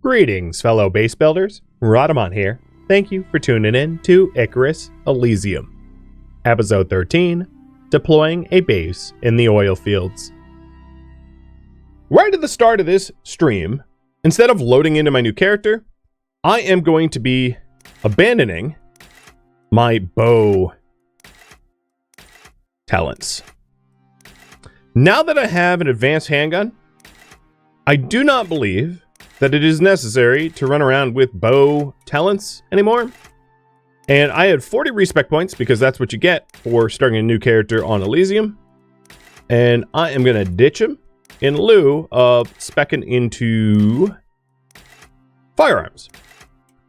Greetings, fellow base builders. Rhadamant here. Thank you for tuning in to Icarus Elysium. Episode 13, Deploying a Base in the Oil Fields. Right at the start of this stream, instead of loading into my new character, I am going to be abandoning my bow talents. Now that I have an advanced handgun, I do not believe that it is necessary to run around with bow talents anymore. And I had 40 respec points because that's what you get for starting a new character on Elysium. And I am going to ditch him in lieu of speccing into firearms.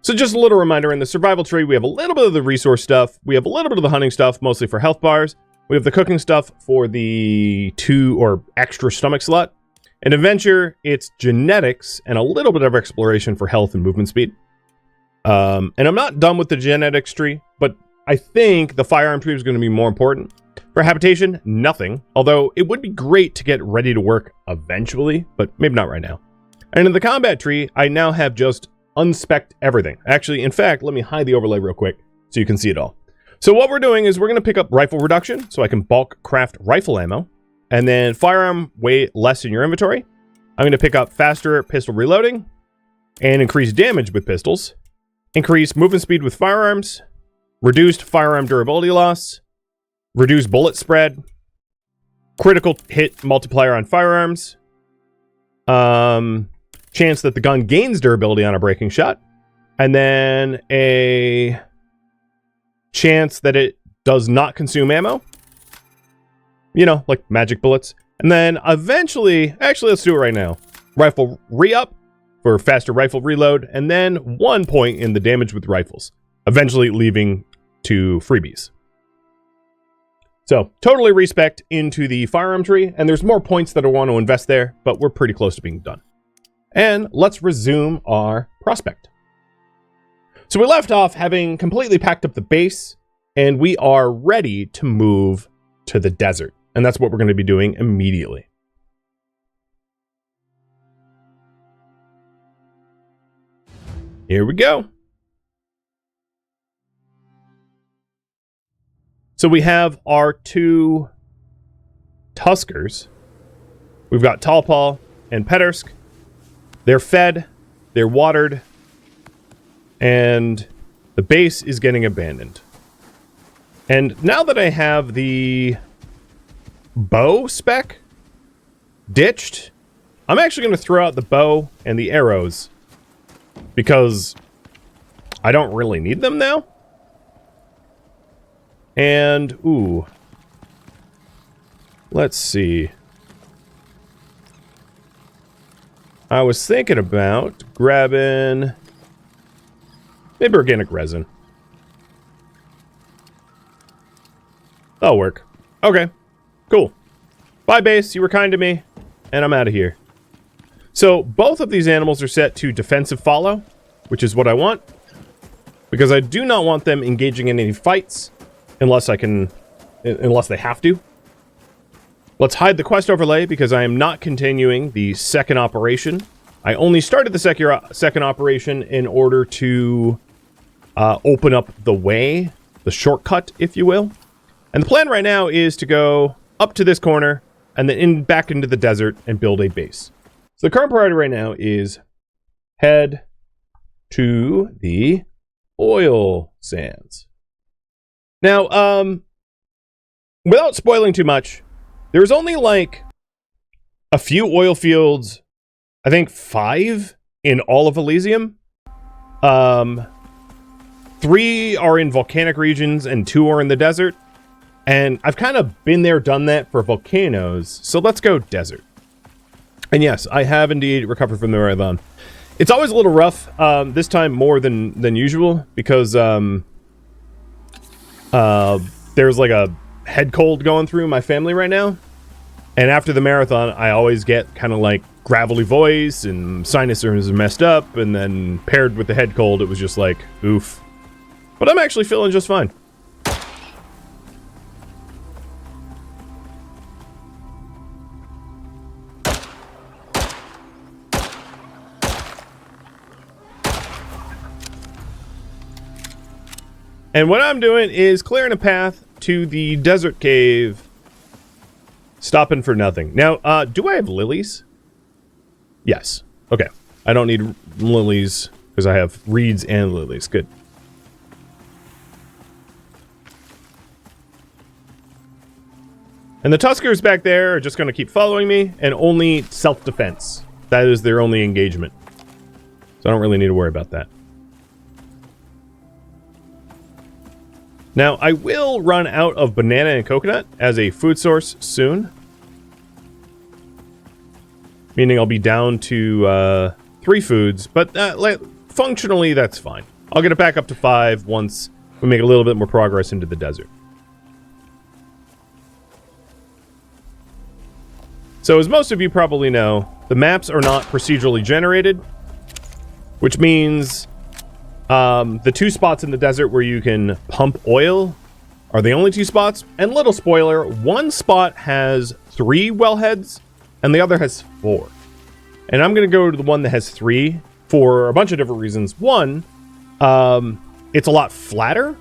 So just a little reminder, in the survival tree, we have a little bit of the resource stuff. We have a little bit of the hunting stuff, mostly for health bars. We have the cooking stuff for the 2 or extra stomach slot. In adventure, it's genetics and a little bit of exploration for health and movement speed. And I'm not done with the genetics tree, but I think the firearm tree is going to be more important. For habitation, nothing. Although it would be great to get ready to work eventually, but maybe not right now. And in the combat tree, I now have just unspec'd everything. Actually, in fact, let me hide the overlay real quick so you can see it all. So what we're doing is we're going to pick up rifle reduction so I can bulk craft rifle ammo. And then firearm way less in your inventory. I'm going to pick up faster pistol reloading and increase damage with pistols. Increase movement speed with firearms. Reduced firearm durability loss. Reduce bullet spread. Critical hit multiplier on firearms. Chance that the gun gains durability on a breaking shot. And then a chance that it does not consume ammo. You know, like magic bullets. And then eventually, actually, let's do it right now. Rifle re-up for faster rifle reload. And then 1 point in the damage with rifles. Eventually leaving to freebies. So, totally respect into the firearm tree. And there's more points that I want to invest there. But we're pretty close to being done. And let's resume our prospect. So we left off having completely packed up the base. And we are ready to move to the desert. And that's what we're going to be doing immediately. Here we go. So we have our 2 tuskers. We've got Talpal and Pedersk. They're fed, they're watered, and the base is getting abandoned. And now that I have the bow spec ditched, I'm actually going to throw out the bow and the arrows because I don't really need them now. And, ooh, let's see. I was thinking about grabbing maybe organic resin. That'll work. Okay. Cool. Bye, base. You were kind to me. And I'm out of here. So, both of these animals are set to defensive follow, which is what I want. Because I do not want them engaging in any fights unless they have to. Let's hide the quest overlay because I am not continuing the second operation. I only started the second operation in order to open up the way, the shortcut, if you will. And the plan right now is to go up to this corner, and then back into the desert and build a base. So the current priority right now is head to the oil sands. Now, without spoiling too much, there's only like a few oil fields, I think 5 in all of Elysium. 3 are in volcanic regions and 2 are in the desert. And I've kind of been there, done that for volcanoes. So let's go desert. And yes, I have indeed recovered from the marathon. It's always a little rough, this time more than usual, because there's like a head cold going through my family right now. And after the marathon, I always get kind of like gravelly voice and sinuses are messed up. And then paired with the head cold, it was just like, oof. But I'm actually feeling just fine. And what I'm doing is clearing a path to the desert cave. Stopping for nothing. Now, do I have lilies? Yes. Okay. I don't need lilies because I have reeds and lilies. Good. And the Tuskers back there are just going to keep following me, and only self-defense. That is their only engagement. So I don't really need to worry about that. Now, I will run out of banana and coconut as a food source soon. Meaning I'll be down to 3 foods, but functionally that's fine. I'll get it back up to 5 once we make a little bit more progress into the desert. So as most of you probably know, the maps are not procedurally generated, which means the 2 spots in the desert where you can pump oil are the only 2 spots. And little spoiler, 1 spot has 3 wellheads and the other has 4. And I'm going to go to the one that has 3 for a bunch of different reasons. 1, it's a lot flatter.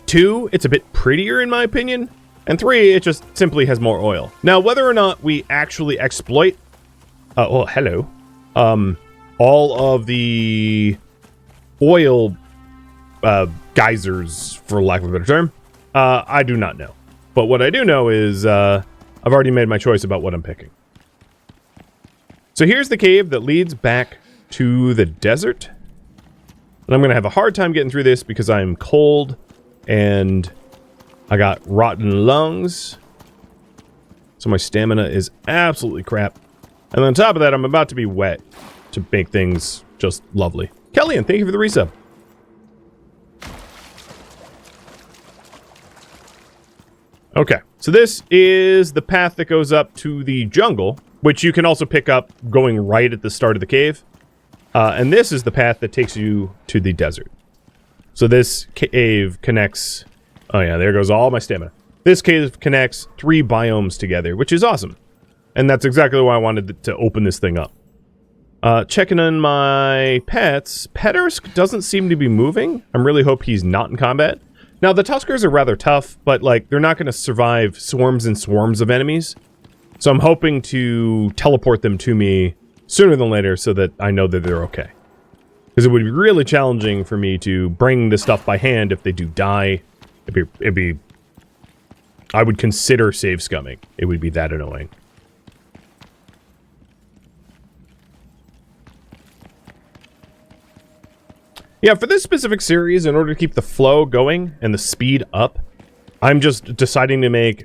2, it's a bit prettier in my opinion. And 3, it just simply has more oil. Now, whether or not we actually exploit, all of the oil geysers, for lack of a better term, I do not know. But what I do know is I've already made my choice about what I'm picking. So here's the cave that leads back to the desert. And I'm going to have a hard time getting through this because I'm cold and I got rotten lungs. So my stamina is absolutely crap. And on top of that, I'm about to be wet to make things just lovely. Kellyanne, thank you for the resub. Okay, so this is the path that goes up to the jungle, which you can also pick up going right at the start of the cave. And this is the path that takes you to the desert. So this cave connects... Oh yeah, there goes all my stamina. This cave connects 3 biomes together, which is awesome. And that's exactly why I wanted to open this thing up. Checking on my pets. Pettersk doesn't seem to be moving. I really hope he's not in combat. Now, the Tuskers are rather tough, but like they're not going to survive swarms and swarms of enemies. So I'm hoping to teleport them to me sooner than later so that I know that they're okay. Because it would be really challenging for me to bring this stuff by hand if they do die. It'd be I would consider save scumming. It would be that annoying. Yeah, for this specific series, in order to keep the flow going and the speed up, I'm just deciding to make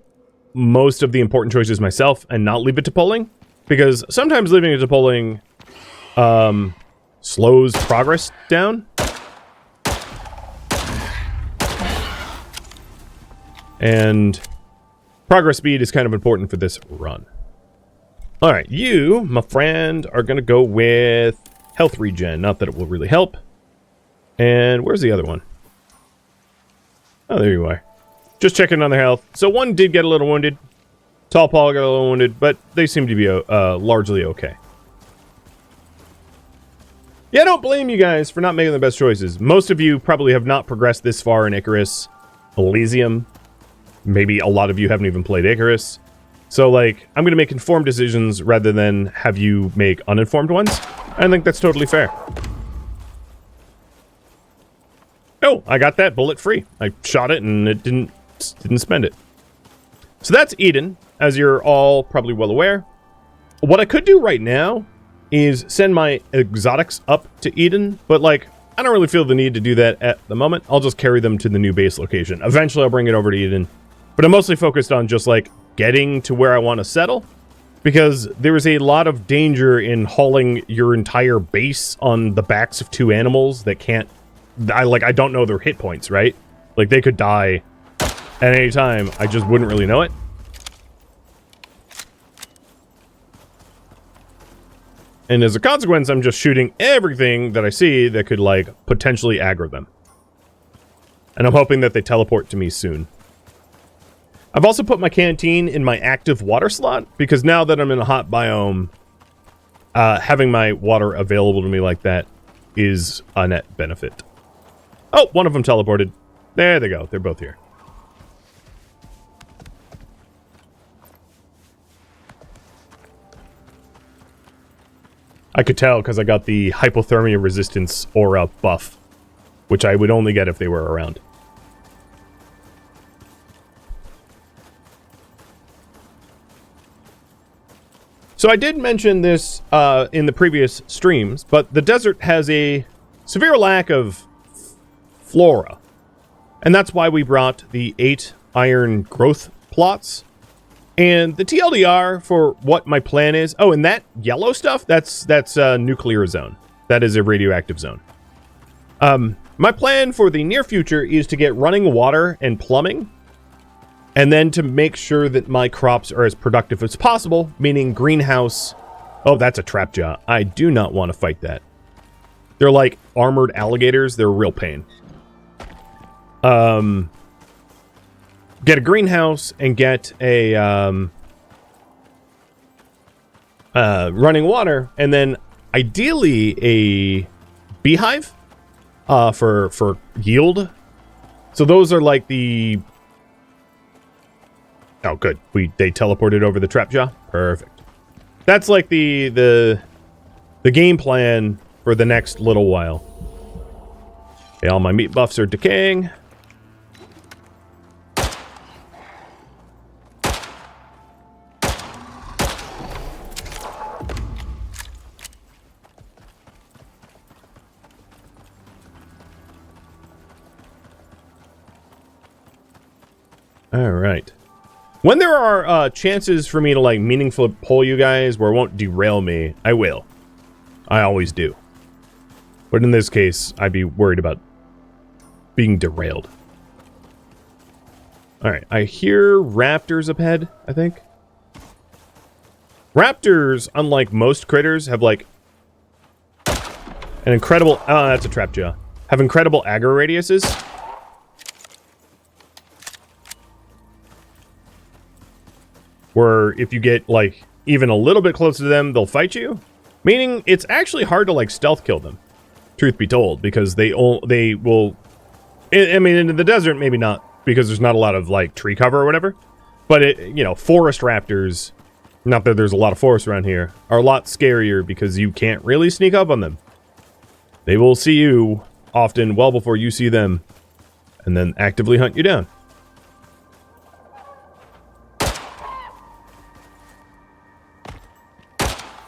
most of the important choices myself and not leave it to polling. Because sometimes leaving it to polling slows progress down. And progress speed is kind of important for this run. Alright, you, my friend, are going to go with health regen. Not that it will really help. And where's the other one? Oh, there you are. Just checking on their health. So one did get a little wounded. Tall Paul got a little wounded, but they seem to be largely okay. Yeah, I don't blame you guys for not making the best choices. Most of you probably have not progressed this far in Icarus. Elysium. Maybe a lot of you haven't even played Icarus. So, like, I'm going to make informed decisions rather than have you make uninformed ones. I think that's totally fair. Oh, I got that bullet free. I shot it and it didn't spend it. So that's Eden, as you're all probably well aware. What I could do right now is send my exotics up to Eden, but like, I don't really feel the need to do that at the moment. I'll just carry them to the new base location. Eventually I'll bring it over to Eden, but I'm mostly focused on just like getting to where I want to settle, because there is a lot of danger in hauling your entire base on the backs of 2 animals that can't, I don't know their hit points, right? Like, they could die at any time. I just wouldn't really know it. And as a consequence, I'm just shooting everything that I see that could, like, potentially aggro them. And I'm hoping that they teleport to me soon. I've also put my canteen in my active water slot, because now that I'm in a hot biome, having my water available to me like that is a net benefit. Oh, one of them teleported. There they go. They're both here. I could tell because I got the hypothermia resistance aura buff, which I would only get if they were around. So I did mention this in the previous streams, but the desert has a severe lack of flora. And that's why we brought the 8 iron growth plots. And the TLDR for what my plan is... Oh, and that yellow stuff, that's a nuclear zone. That is a radioactive zone. My plan for the near future is to get running water and plumbing. And then to make sure that my crops are as productive as possible, meaning greenhouse... Oh, that's a trap jaw. I do not want to fight that. They're like armored alligators. They're a real pain. Get a greenhouse and get a running water, and then ideally a beehive for yield. So those are like the... Oh, good. They teleported over the trap jaw. Perfect. That's like the game plan for the next little while. Okay, all my meat buffs are decaying. All right. When there are chances for me to like meaningfully pull you guys where it won't derail me, I will. I always do. But in this case, I'd be worried about being derailed. All right. I hear raptors up ahead, I think. Raptors, unlike most critters, have like an incredible... Oh, that's a trap jaw. Have incredible aggro radiuses. Where if you get, like, even a little bit closer to them, they'll fight you. Meaning, it's actually hard to, like, stealth kill them. Truth be told, because they will... I mean, in the desert, maybe not, because there's not a lot of, like, tree cover or whatever. But, you know, forest raptors, not that there's a lot of forest around here, are a lot scarier because you can't really sneak up on them. They will see you often well before you see them, and then actively hunt you down.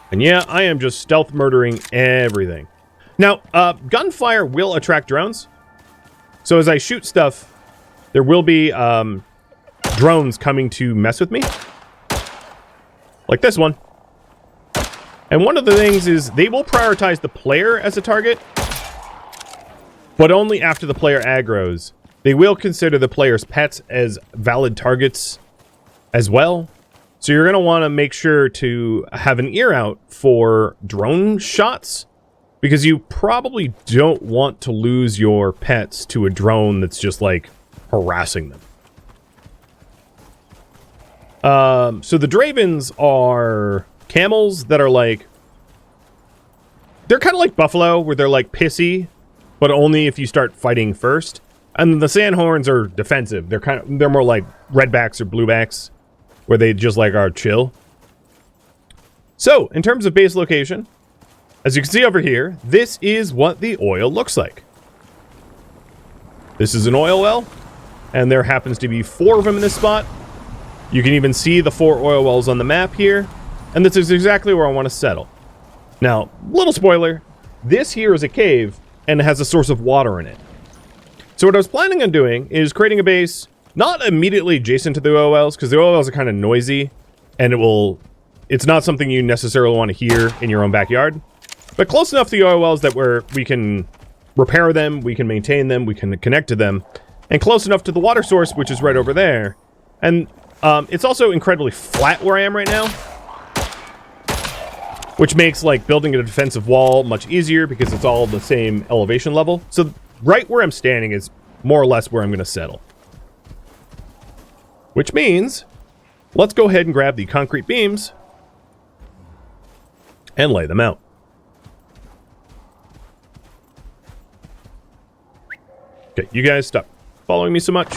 And yeah, I am just stealth murdering everything. Now, gunfire will attract drones. So as I shoot stuff, there will be drones coming to mess with me. Like this one. And one of the things is they will prioritize the player as a target, but only after the player aggroes. They will consider the player's pets as valid targets as well. So you're going to want to make sure to have an ear out for drone shots, because you probably don't want to lose your pets to a drone that's just like harassing them. So the Dravens are camels that are like, they're kind of like buffalo, where they're like pissy, but only if you start fighting first. And the Sandhorns are defensive. They're more like redbacks or bluebacks, where they just like are chill. So, in terms of base location, as you can see over here, this is what the oil looks like. This is an oil well, and there happens to be 4 of them in this spot. You can even see the 4 oil wells on the map here, and this is exactly where I want to settle. Now, little spoiler, this here is a cave, and it has a source of water in it. So what I was planning on doing is creating a base not immediately adjacent to the oil wells, because the oil wells are kind of noisy, and it's not something you necessarily want to hear in your own backyard, but close enough to the oil wells that we can repair them, we can maintain them, we can connect to them, and close enough to the water source, which is right over there. And it's also incredibly flat where I am right now, which makes like building a defensive wall much easier because it's all the same elevation level. So right where I'm standing is more or less where I'm going to settle. Which means, let's go ahead and grab the concrete beams and lay them out. Okay, you guys stop following me so much.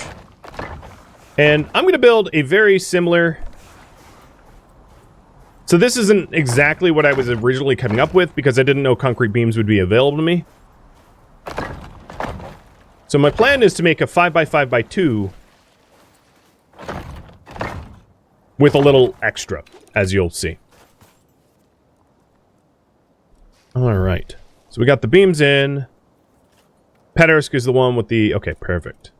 And I'm going to build a very similar... So this isn't exactly what I was originally coming up with because I didn't know concrete beams would be available to me. So my plan is to make a 5x5x2 with a little extra, as you'll see. Alright. So we got the beams in. Pederisk is the one with the... Okay, perfect.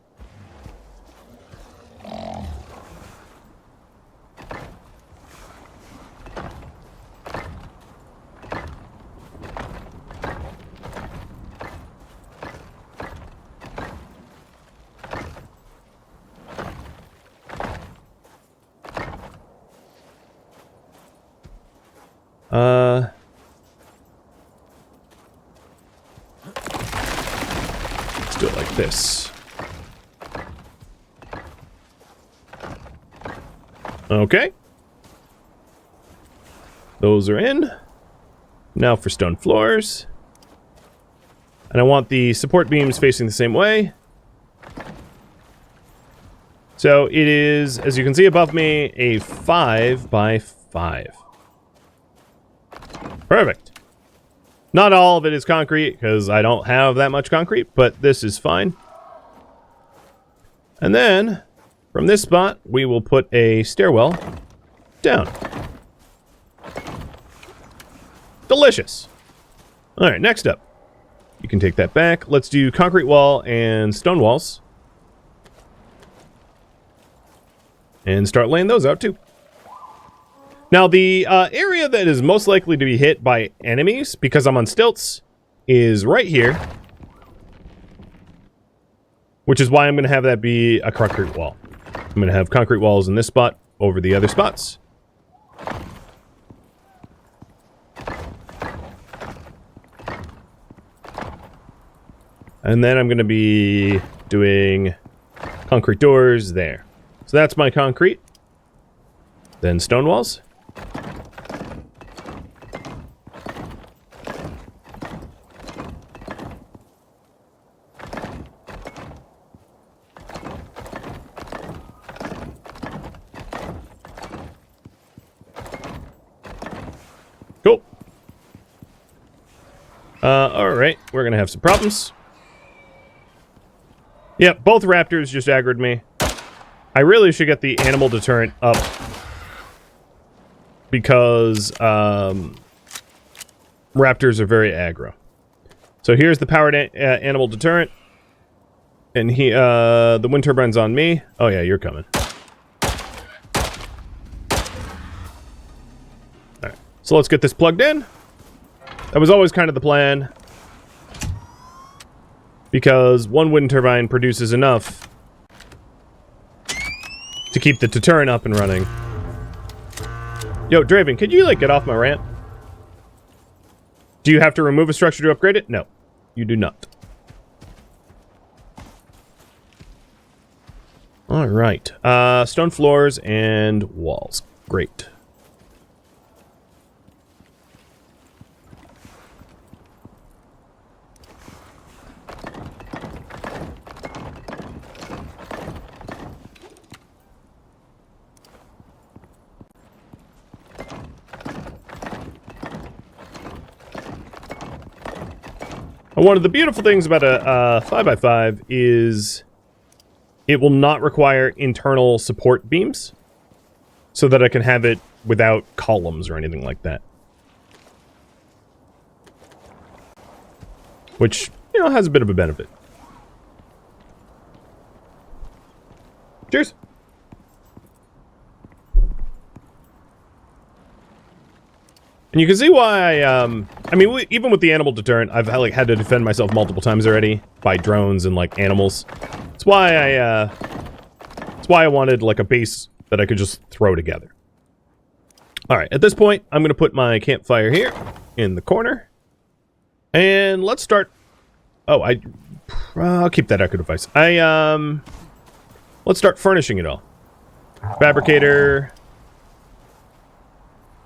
Let's do it like this. Okay. Those are in. Now for stone floors. And I want the support beams facing the same way. So it is, as you can see above me, a 5x5. Perfect. Not all of it is concrete, because I don't have that much concrete, but this is fine. And then, from this spot, we will put a stairwell down. Delicious. Alright, next up. You can take that back. Let's do concrete wall and stone walls. And start laying those out, too. Now, the area that is most likely to be hit by enemies, because I'm on stilts, is right here. Which is why I'm going to have that be a concrete wall. I'm going to have concrete walls in this spot over the other spots. And then I'm going to be doing concrete doors there. So that's my concrete. Then stone walls. Cool. Alright, we're gonna have some problems. Yep, both raptors just aggroed me. I really should get the animal deterrent up. Because, raptors are very aggro. So here's the powered animal deterrent. And the wind turbine's on me. Oh yeah, you're coming. Alright, so let's get this plugged in. That was always kind of the plan. Because one wind turbine produces enough to keep the deterrent up and running. Yo, Draven, could you, like, get off my ramp? Do you have to remove a structure to upgrade it? No, you do not. Alright. Stone floors and walls. Great. One of the beautiful things about a 5x5 is it will not require internal support beams so that I can have it without columns or anything like that. Which, you know, has a bit of a benefit. Cheers! And you can see why I mean, even with the animal deterrent, I've had to defend myself multiple times already by drones and, like, animals. It's why I wanted, like, a base that I could just throw together. Alright, at this point, I'm going to put my campfire here in the corner. And let's start... Oh, I'll keep that echo device. Let's start furnishing it all. Fabricator...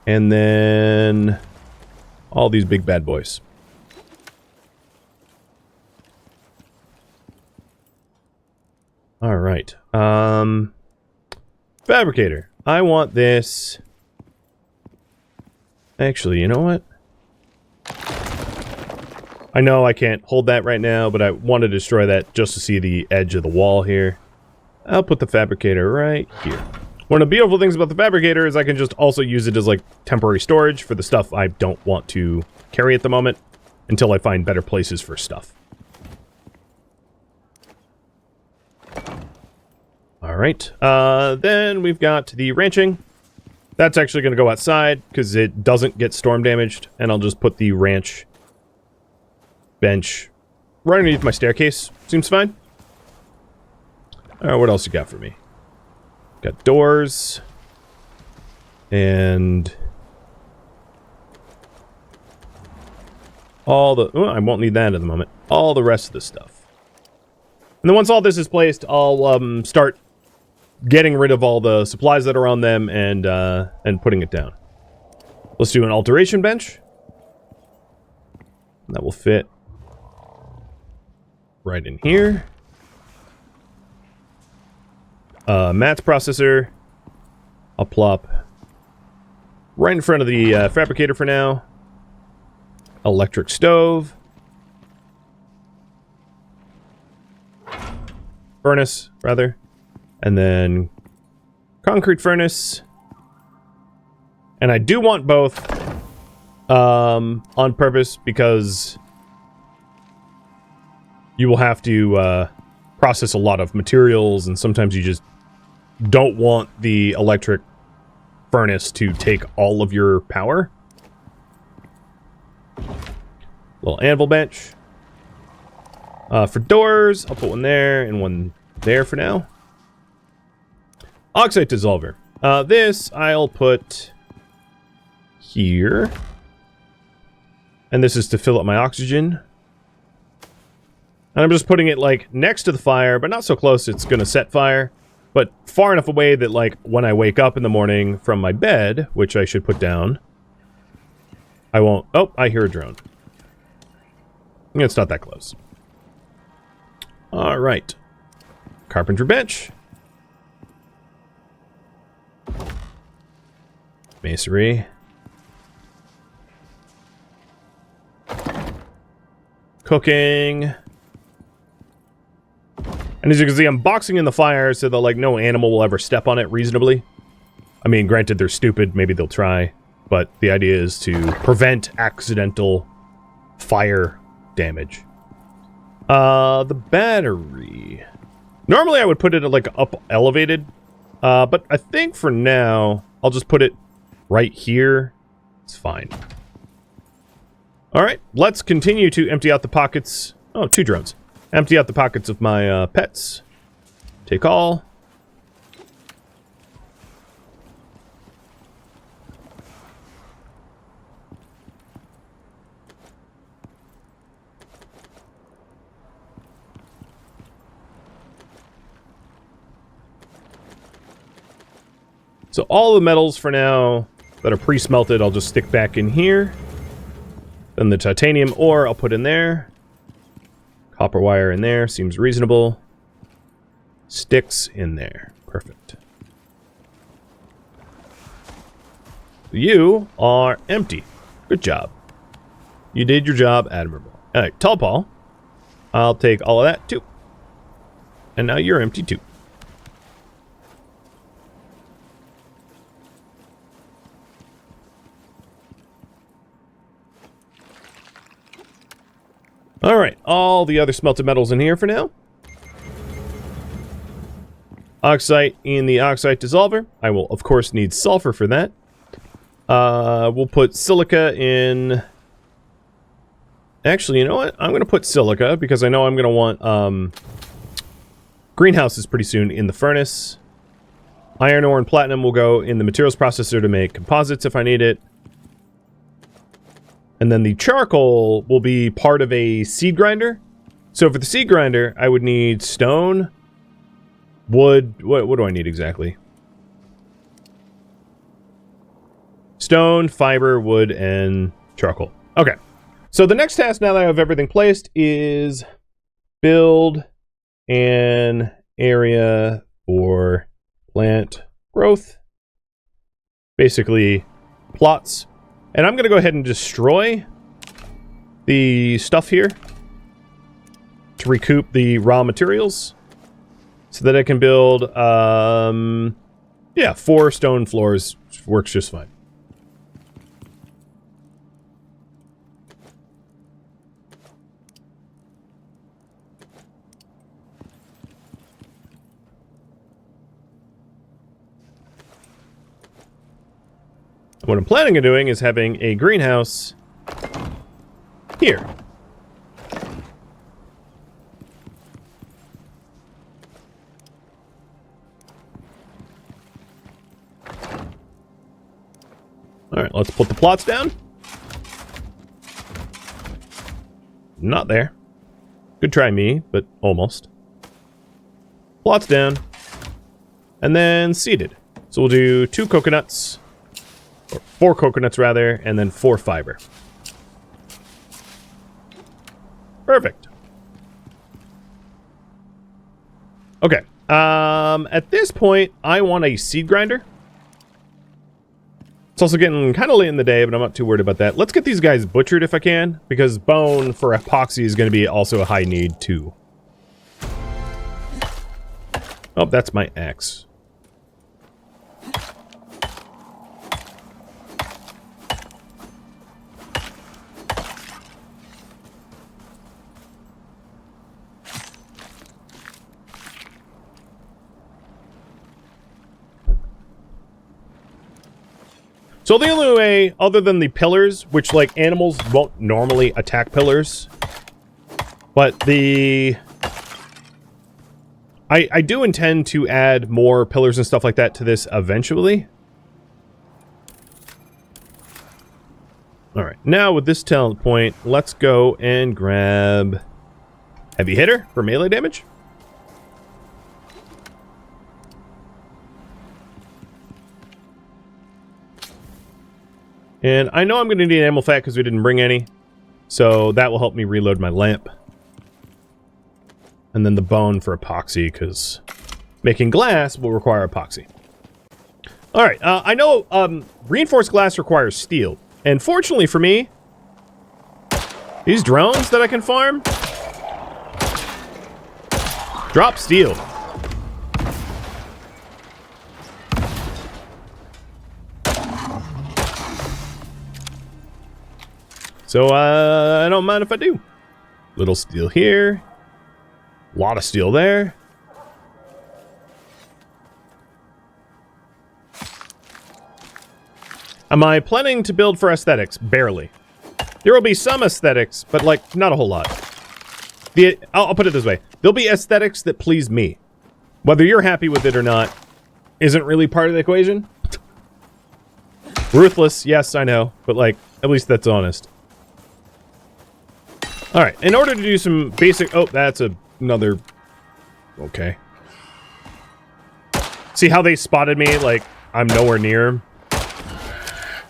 And then all these big bad boys. right. Fabricator. I want this. Actually, you know what? I know I can't hold that right now, but I want to destroy that just to see the edge of the wall here. I'll put the fabricator right here. One of the beautiful things about the fabricator is I can just also use it as like temporary storage for the stuff I don't want to carry at the moment until I find better places for stuff. Alright, then we've got the ranching. That's actually going to go outside because it doesn't get storm damaged, and I'll just put the ranch bench right underneath my staircase. Seems fine. What else you got for me? Got doors. And all the... Oh, I won't need that at the moment. All the rest of the stuff. And then once all this is placed, I'll start getting rid of all the supplies that are on them and putting it down. Let's do an alteration bench. That will fit right in here. Matt's processor. I'll plop right in front of the fabricator for now. Electric stove. Furnace, rather. And then concrete furnace. And I do want both on purpose because you will have to process a lot of materials, and sometimes you just don't want the electric furnace to take all of your power. Little anvil bench. For doors, I'll put one there and one there for now. Oxide dissolver. This I'll put here. And this is to fill up my oxygen. And I'm just putting it, like, next to the fire, but not so close it's gonna set fire. But far enough away that, like, when I wake up in the morning from my bed, which I should put down, I won't... Oh, I hear a drone. It's not that close. Alright. Carpenter bench. Masonry. Cooking. And as you can see, I'm boxing in the fire so that, like, no animal will ever step on it reasonably. I mean, granted, they're stupid. Maybe they'll try. But the idea is to prevent accidental fire damage. The battery. Normally, I would put it, like, up elevated. But I think for now, I'll just put it right here. It's fine. Alright, let's continue to empty out the pockets. Oh, 2 drones. Empty out the pockets of my pets. Take all. So all the metals for now that are pre-smelted, I'll just stick back in here. Then the titanium ore I'll put in there. Copper wire in there, seems reasonable. Sticks in there, perfect. You are empty. Good job. You did your job admirable. Alright, tall Paul. I'll take all of that too. And now you're empty too. Alright, all the other smelted metals in here for now. Oxide in the oxide dissolver. I will, of course, need sulfur for that. We'll put silica in... Actually, you know what? I'm going to put silica because I know I'm going to want greenhouses pretty soon in the furnace. Iron ore and platinum will go in the materials processor to make composites if I need it. And then the charcoal will be part of a seed grinder. So for the seed grinder, I would need stone, wood... What do I need exactly? Stone, fiber, wood, and charcoal. Okay. So the next task, now that I have everything placed, is build an area for plant growth. Basically, plots. And I'm going to go ahead and destroy the stuff here to recoup the raw materials so that I can build, yeah, 4 stone floors. Works just fine. What I'm planning on doing is having a greenhouse here. Alright, let's put the plots down. Not there. Good try me, but almost. Plots down. And then seeded. So we'll do 2 coconuts. Or 4 coconuts, rather, and then 4 fiber. Perfect. Okay. At this point, I want a seed grinder. It's also getting kind of late in the day, but I'm not too worried about that. Let's get these guys butchered if I can, because bone for epoxy is going to be also a high need, too. Oh, that's my axe. So the only way, other than the pillars, which, like, animals won't normally attack pillars, but the... I do intend to add more pillars and stuff like that to this eventually. Alright, now with this talent point, let's go and grab Heavy Hitter for melee damage. And I know I'm going to need animal fat because we didn't bring any. So that will help me reload my lamp. And then the bone for epoxy because making glass will require epoxy. Alright, I know reinforced glass requires steel. And fortunately for me, these drones that I can farm drop steel. So, I don't mind if I do. Little steel here. A lot of steel there. Am I planning to build for aesthetics? Barely. There will be some aesthetics, but, like, not a whole lot. I'll put it this way. There'll be aesthetics that please me. Whether you're happy with it or not isn't really part of the equation. Ruthless, yes, I know. But, like, at least that's honest. Alright, in order to do some basic... Oh, that's another... Okay. See how they spotted me? Like, I'm nowhere near them?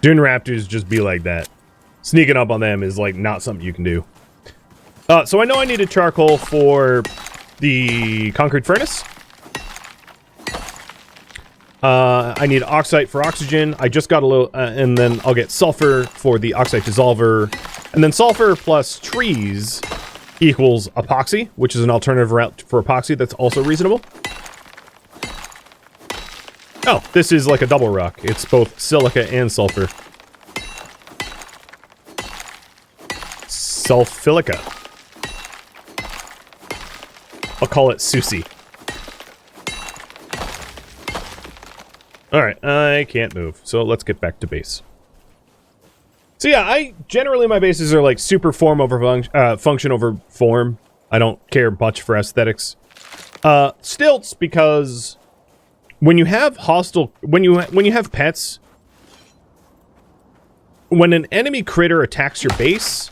Dune Raptors just be like that. Sneaking up on them is, like, not something you can do. So I know I needed charcoal for the concrete furnace. I need oxide for oxygen. I just got a little... and then I'll get sulfur for the oxide dissolver. And then sulfur plus trees equals epoxy, which is an alternative route for epoxy that's also reasonable. Oh, this is like a double rock. It's both silica and sulfur. Sulfilica. I'll call it Susie. Alright, I can't move, so let's get back to base. So yeah, generally my bases are like super form over function over form. I don't care much for aesthetics. Stilts, because when you have when you have pets, when an enemy critter attacks your base,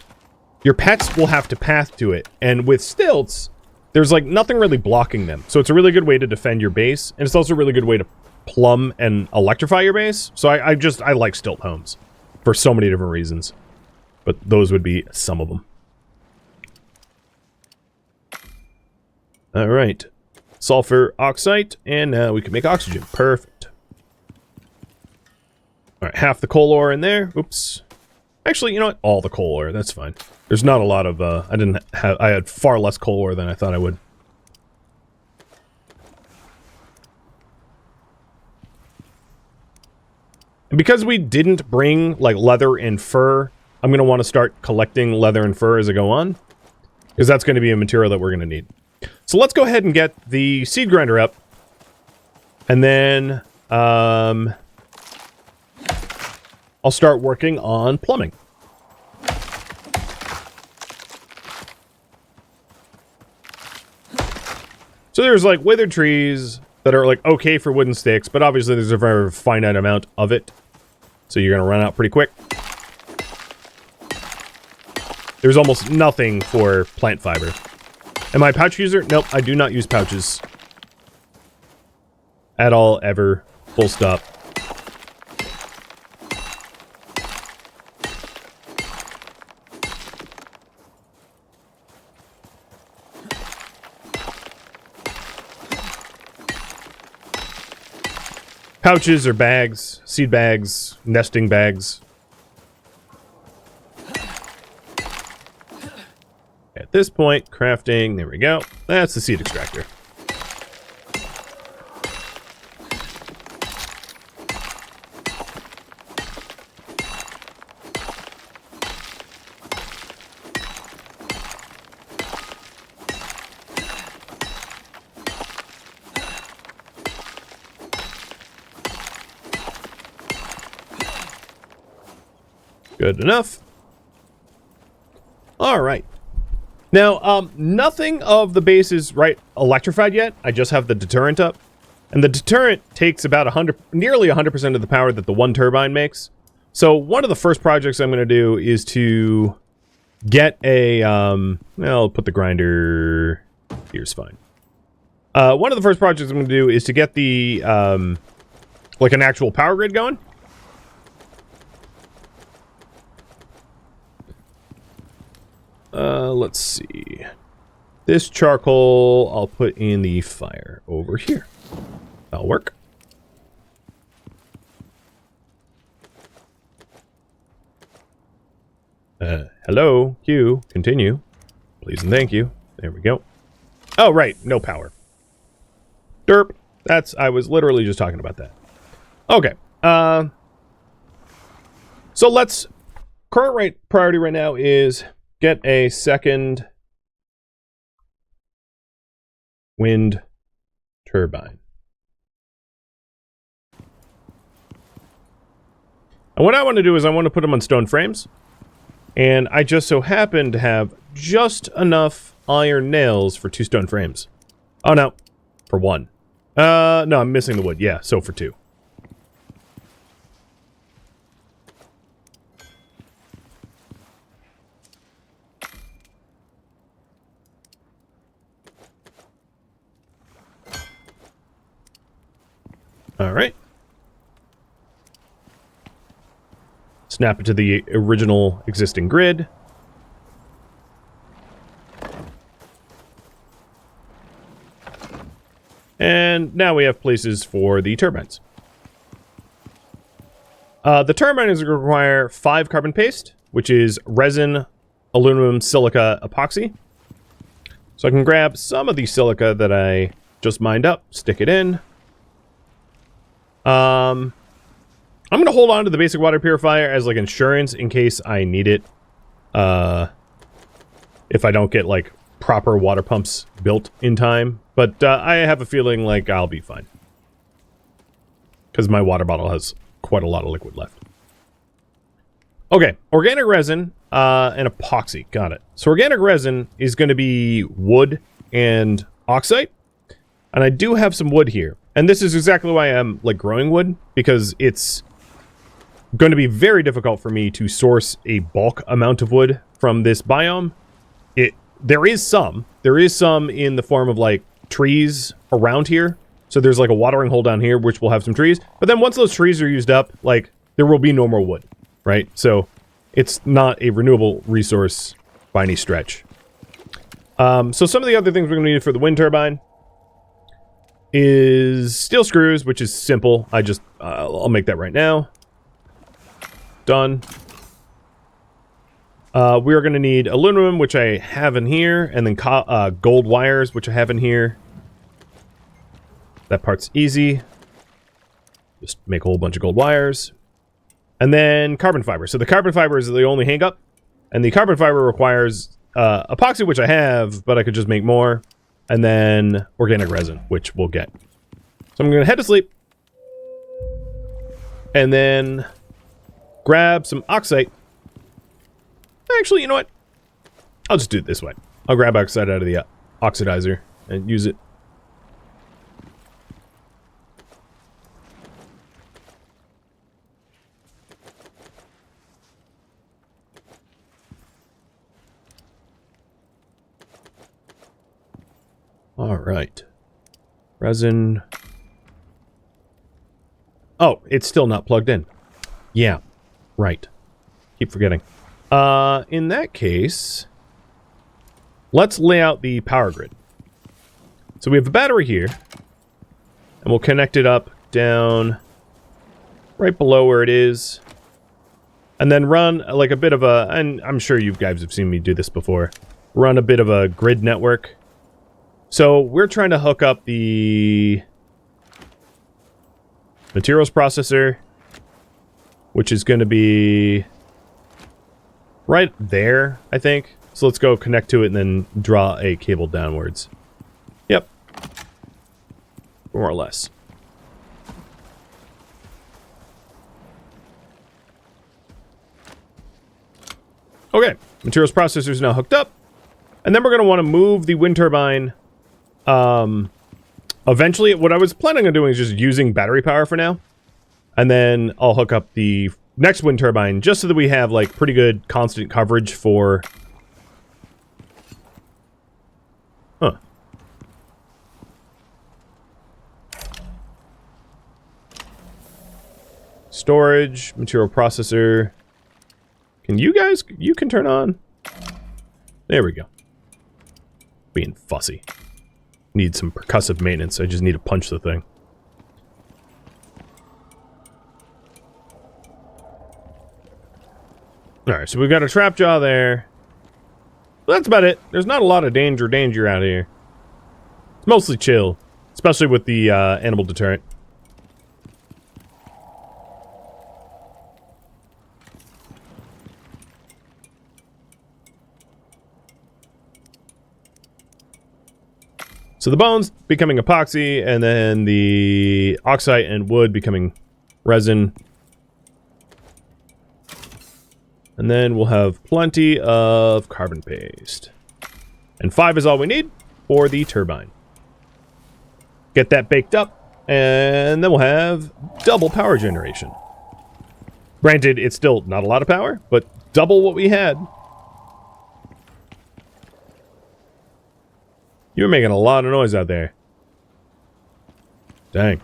your pets will have to path to it. And with stilts, there's like nothing really blocking them. So it's a really good way to defend your base, and it's also a really good way to plumb and electrify your base. So I like stilt homes for so many different reasons, but those would be some of them. All right, sulfur oxide, and now we can make oxygen. Perfect. All right, half the coal ore in there. Oops. Actually, you know what? All the coal ore. That's fine. There's not a lot of. I had far less coal ore than I thought I would. And because we didn't bring like leather and fur, I'm going to want to start collecting leather and fur as I go on, because that's going to be a material that we're going to need. So let's go ahead and get the seed grinder up, and then I'll start working on plumbing. So there's like withered trees that are like okay for wooden sticks, but obviously there's a very finite amount of it. So you're going to run out pretty quick. There's almost nothing for plant fiber. Am I a pouch user? Nope, I do not use pouches. At all, ever. Full stop. Pouches or bags, seed bags, nesting bags. At this point, crafting, there we go. That's the seed extractor. Good enough. All right. Now, nothing of the base is electrified yet. I just have the deterrent up. And the deterrent takes about nearly 100% of the power that the one turbine makes. So one of the first projects I'm going to do is to get a, well, I'll put the grinder here's fine. One of the first projects I'm going to do is to get the, like an actual power grid going. Let's see. This charcoal, I'll put in the fire over here. That'll work. Hello, Q, continue. Please and thank you. There we go. Oh, right, no power. Derp. I was literally just talking about that. Okay. So current priority right now is get a second wind turbine. And what I want to do is I want to put them on stone frames. And I just so happen to have just enough iron nails for 2 stone frames. Oh, no. For 1. No, I'm missing the wood. Yeah, so for 2. Alright. Snap it to the original existing grid. And now we have places for the turbines. The turbine is going to require 5 carbon paste, which is resin, aluminum, silica, epoxy. So I can grab some of the silica that I just mined up, stick it in. I'm going to hold on to the basic water purifier as like insurance in case I need it. If I don't get like proper water pumps built in time. But I have a feeling like I'll be fine. Because my water bottle has quite a lot of liquid left. Okay, organic resin and epoxy. Got it. So organic resin is going to be wood and oxide. And I do have some wood here. And this is exactly why I'm like growing wood, because it's going to be very difficult for me to source a bulk amount of wood from this biome. There is some in the form of like trees around here. So there's like a watering hole down here, which will have some trees. But then once those trees are used up, like there will be no more wood, right? So it's not a renewable resource by any stretch. So some of the other things we're going to need for the wind turbine. is steel screws, which is simple. I'll make that right now. Done. We're going to need aluminum, which I have in here, and then gold wires, which I have in here. That part's easy. Just make a whole bunch of gold wires. And then carbon fiber. So the carbon fiber is the only hang-up. And the carbon fiber requires epoxy, which I have, but I could just make more. And then organic resin, which we'll get. So I'm going to head to sleep. And then grab some oxide. Actually, you know what? I'll just do it this way. I'll grab oxide out of the oxidizer and use it. All right. Resin. Oh, it's still not plugged in. Yeah, right. Keep forgetting. In that case, let's lay out the power grid. So we have the battery here, and we'll connect it up down right below where it is, and then run like a bit of a, and I'm sure you guys have seen me do this before, run a bit of a grid network. So we're trying to hook up the materials processor, which is going to be right there, I think. So let's go connect to it and then draw a cable downwards. Yep. More or less. Okay. Materials processor is now hooked up. And then we're going to want to move the wind turbine. Eventually, what I was planning on doing is just using battery power for now. And then I'll hook up the next wind turbine just so that we have like pretty good constant coverage for... Huh. Storage, material processor. Can you guys... You can turn on? There we go. Being fussy. Need some percussive maintenance. I just need to punch the thing. Alright, so we've got a trap jaw there. Well, that's about it. There's not a lot of danger out here. It's mostly chill. Especially with the animal deterrent. So the bones becoming epoxy, and then the oxide and wood becoming resin. And then we'll have plenty of carbon paste. And 5 is all we need for the turbine. Get that baked up, and then we'll have double power generation. Granted, it's still not a lot of power, but double what we had. You're making a lot of noise out there. Dang.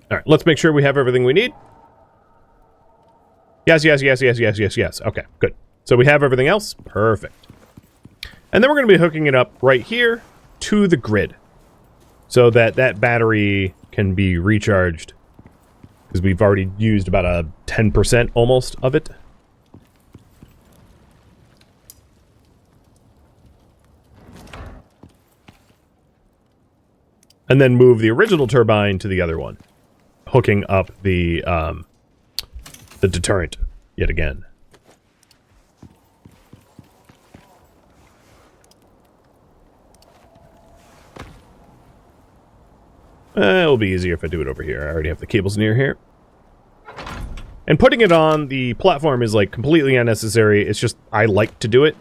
Alright, let's make sure we have everything we need. Yes. Okay, good. So we have everything else. Perfect. And then we're going to be hooking it up right here to the grid. So that that battery can be recharged. Because we've already used about a 10% almost of it. And then move the original turbine to the other one, hooking up the deterrent yet again. It'll be easier if I do it over here. I already have the cables near here. And putting it on the platform is like completely unnecessary. It's just I like to do it.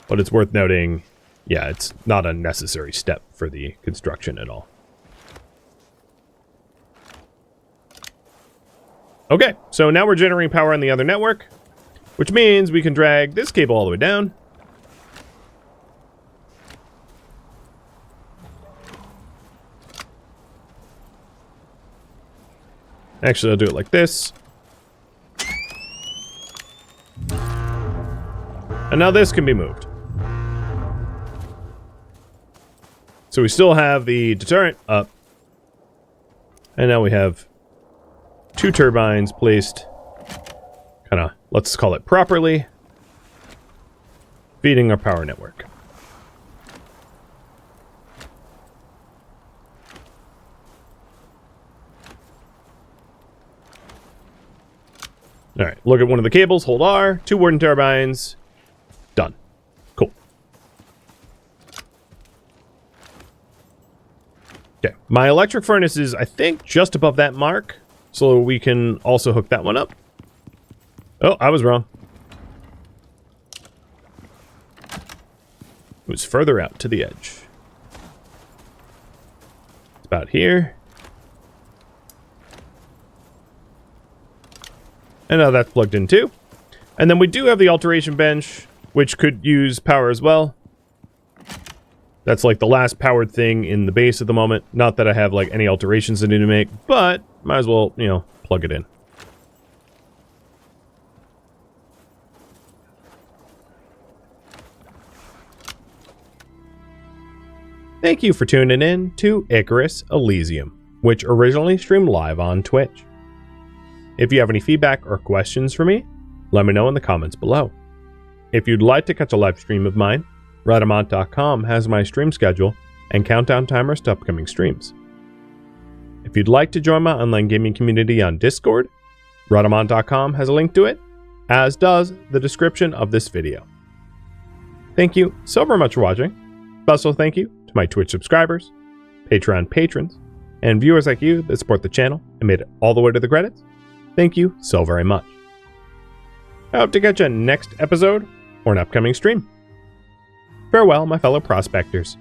But it's worth noting, yeah, it's not a necessary step for the construction at all. Okay, so now we're generating power on the other network, which means we can drag this cable all the way down. Actually, I'll do it like this. And now this can be moved. So we still have the deterrent up. And now we have 2 turbines placed, kind of, let's call it properly, feeding our power network. All right, look at one of the cables, hold R, 2 Warden turbines, done. Cool. Okay, my electric furnace is, I think, just above that mark, so we can also hook that one up. Oh, I was wrong. It was further out to the edge. It's about here. And now that's plugged in too. And then we do have the alteration bench, which could use power as well. That's like the last powered thing in the base at the moment. Not that I have like any alterations I need to make, but might as well, you know, plug it in. Thank you for tuning in to Icarus Elysium, which originally streamed live on Twitch. If you have any feedback or questions for me, let me know in the comments below. If you'd like to catch a live stream of mine, Rhadamant.com has my stream schedule and countdown timers to upcoming streams. If you'd like to join my online gaming community on Discord, Rhadamant.com has a link to it, as does the description of this video. Thank you so very much for watching. Special thank you to my Twitch subscribers, Patreon patrons, and viewers like you that support the channel and made it all the way to the credits. Thank you so very much. I hope to catch you next episode or an upcoming stream. Farewell, my fellow prospectors.